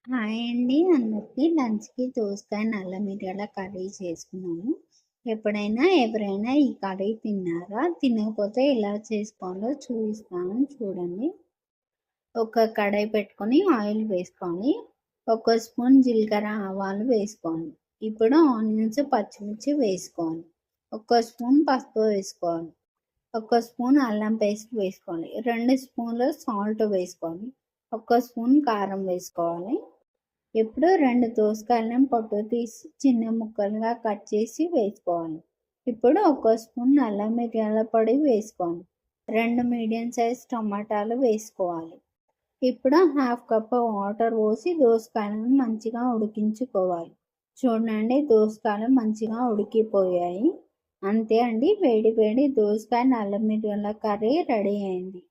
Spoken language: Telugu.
హాయ్ అండి అందరికీ. లంచ్‌కి దోసకాయ, నల్ల మిరియాల కర్రీ చేసుకున్నాము. ఎప్పుడైనా ఎవరైనా ఈ కర్రీ తిన్నారా? తినకపోతే ఎలా చేసుకోవాలో చూపిస్తాను చూడండి. ఒక కడాయి పెట్టుకొని ఆయిల్ వేసుకొని, ఒక స్పూన్ జీలకర్ర, ఆవాలు వేసుకోవాలి. ఇప్పుడు ఆనియన్స్, పచ్చిమిర్చి వేసుకోవాలి. ఒక స్పూన్ పసుపు వేసుకోవాలి. ఒక స్పూన్ అల్లం పేస్ట్ వేసుకోవాలి. 2 స్పూన్లు సాల్ట్ వేసుకోవాలి. ఒక స్పూన్ కారం వేసుకోవాలి. ఇప్పుడు 2 దోసకాయలను పొట్టు తీసి చిన్న ముక్కలుగా కట్ చేసి వేసుకోవాలి. ఇప్పుడు ఒక స్పూన్ నల్ల మిరియాల పొడి వేసుకోవాలి. 2 మీడియం సైజ్ టమాటాలు వేసుకోవాలి. ఇప్పుడు హాఫ్ కప్ వాటర్ పోసి దోసకాయలను మంచిగా ఉడికించుకోవాలి. చూడండి, దోసకాయలు మంచిగా ఉడికిపోయాయి. అంతే అండి, వేడి వేడి దోసకాయ నల్ల మిరియాల కర్రీ రెడీ అయింది.